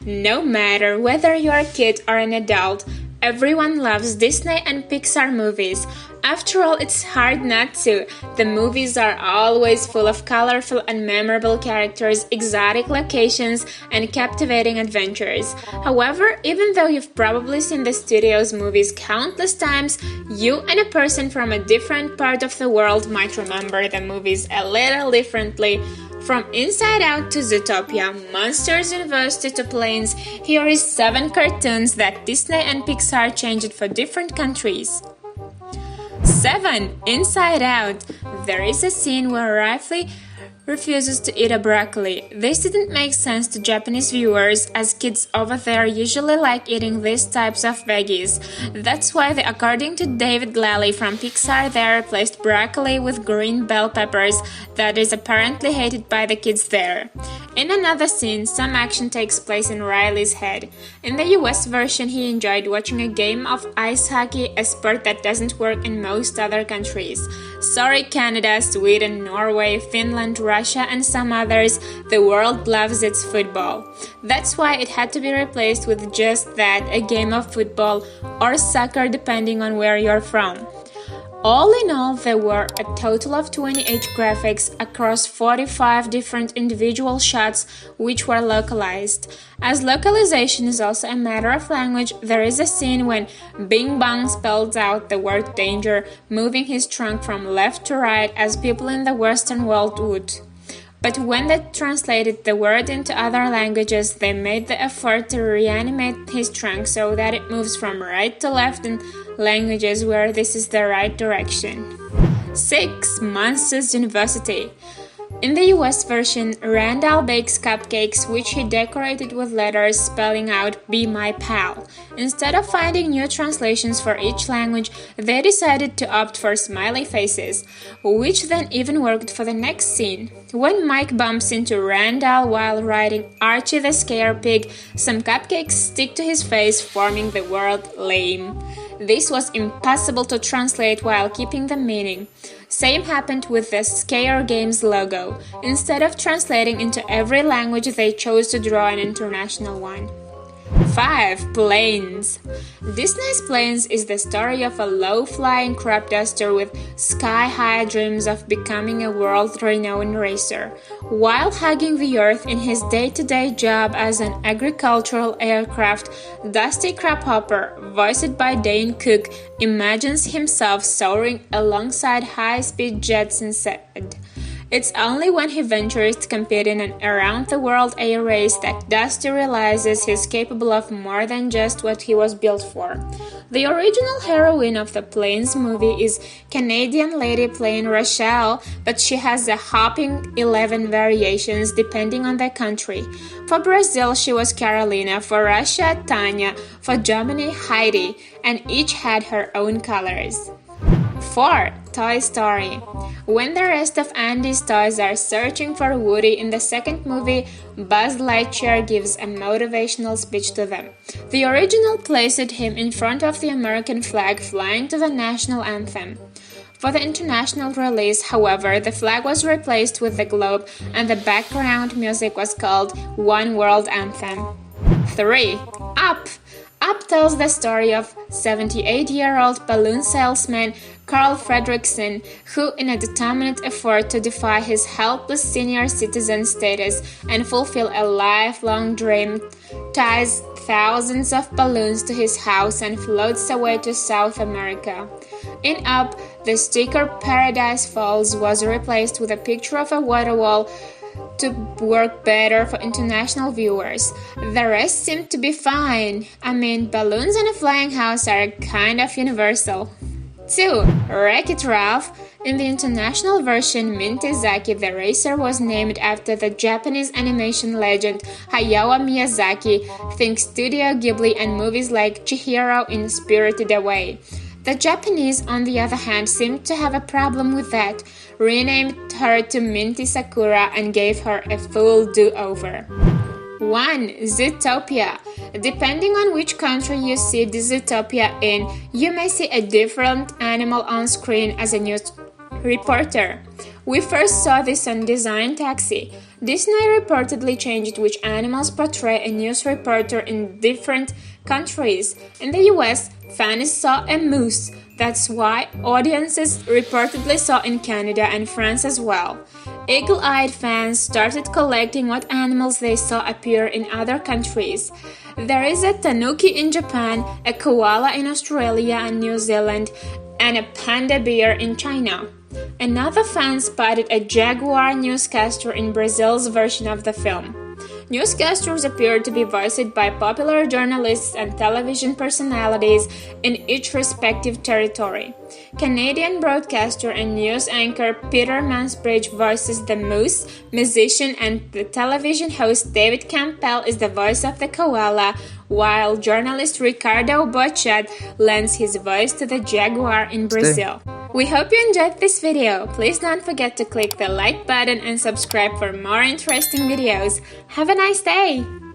No matter whether you're a kid or an adult, everyone loves Disney and Pixar movies. After all, it's hard not to. The movies are always full of colorful and memorable characters, exotic locations, and captivating adventures. However, even though you've probably seen the studio's movies countless times, you and a person from a different part of the world might remember the movies a little differently. From Inside Out to Zootopia, Monsters University to Planes, here is 7 cartoons that Disney and Pixar changed for different countries. 7. Inside Out. There is a scene where Rafley refuses to eat a broccoli. This didn't make sense to Japanese viewers, as kids over there usually like eating these types of veggies. That's why according to David Glally from Pixar, they replaced broccoli with green bell peppers that is apparently hated by the kids there. In another scene, some action takes place in Riley's head. In the US version, he enjoyed watching a game of ice hockey, a sport that doesn't work in most other countries. Sorry Canada, Sweden, Norway, Finland, Russia, and some others, the world loves its football. That's why it had to be replaced with just that, a game of football or soccer depending on where you're from. All in all, there were a total of 28 graphics across 45 different individual shots which were localized. As localization is also a matter of language, there is a scene when Bing Bong spells out the word danger, moving his trunk from left to right as people in the Western world would. But when they translated the word into other languages, they made the effort to reanimate his trunk so that it moves from right to left in languages where this is the right direction. 6. Monsters University. In the US version, Randall bakes cupcakes which he decorated with letters spelling out "Be my pal." Instead of finding new translations for each language, they decided to opt for smiley faces, which then even worked for the next scene. When Mike bumps into Randall while riding Archie the Scare Pig, some cupcakes stick to his face, forming the word lame. This was impossible to translate while keeping the meaning. Same happened with the Scare Games logo. Instead of translating into every language, they chose to draw an international one. 5. Planes. Disney's Planes is the story of a low-flying crop duster with sky-high dreams of becoming a world-renowned racer. While hugging the earth in his day-to-day job as an agricultural aircraft, Dusty Crabhopper, voiced by Dane Cook, imagines himself soaring alongside high-speed jets instead. It's only when he ventures to compete in an around-the-world air race that Dusty realizes he's capable of more than just what he was built for. The original heroine of the Planes movie is Canadian lady playing Rochelle, but she has a hopping 11 variations depending on the country. For Brazil, she was Carolina, for Russia, Tanya, for Germany, Heidi, and each had her own colors. 4. Toy Story. When the rest of Andy's toys are searching for Woody in the second movie, Buzz Lightyear gives a motivational speech to them. The original placed him in front of the American flag flying to the national anthem. For the international release, however, the flag was replaced with the globe and the background music was called One World Anthem. 3. Up! Up tells the story of 78-year-old balloon salesman Carl Fredricksen, who, in a determined effort to defy his helpless senior citizen status and fulfill a lifelong dream, ties thousands of balloons to his house and floats away to South America. In Up, the sticker Paradise Falls was replaced with a picture of a waterfall to work better for international viewers. The rest seemed to be fine. I mean, balloons and a flying house are kind of universal. 2. Wreck-It Ralph. In the international version, Mintezaki the racer was named after the Japanese animation legend Hayao Miyazaki. Think Studio Ghibli and movies like Chihiro in Spirited Away. The Japanese, on the other hand, seemed to have a problem with that, renamed her to Minty Sakura and gave her a full do-over. 1. Zootopia. Depending on which country you see the Zootopia in, you may see a different animal on screen as a news reporter. We first saw this on Design Taxi. Disney reportedly changed which animals portray a news reporter in different countries. In the US, fans saw a moose. That's why audiences reportedly saw in Canada and France as well. Eagle-eyed fans started collecting what animals they saw appear in other countries. There is a tanuki in Japan, a koala in Australia and New Zealand, and a panda bear in China. Another fan spotted a jaguar newscaster in Brazil's version of the film. Newscasters appear to be voiced by popular journalists and television personalities in each respective territory. Canadian broadcaster and news anchor Peter Mansbridge voices the moose, musician and the television host David Campbell is the voice of the koala, while journalist Ricardo Bochat lends his voice to the jaguar in Brazil. We hope you enjoyed this video. Please don't forget to click the like button and subscribe for more interesting videos. Have a nice day!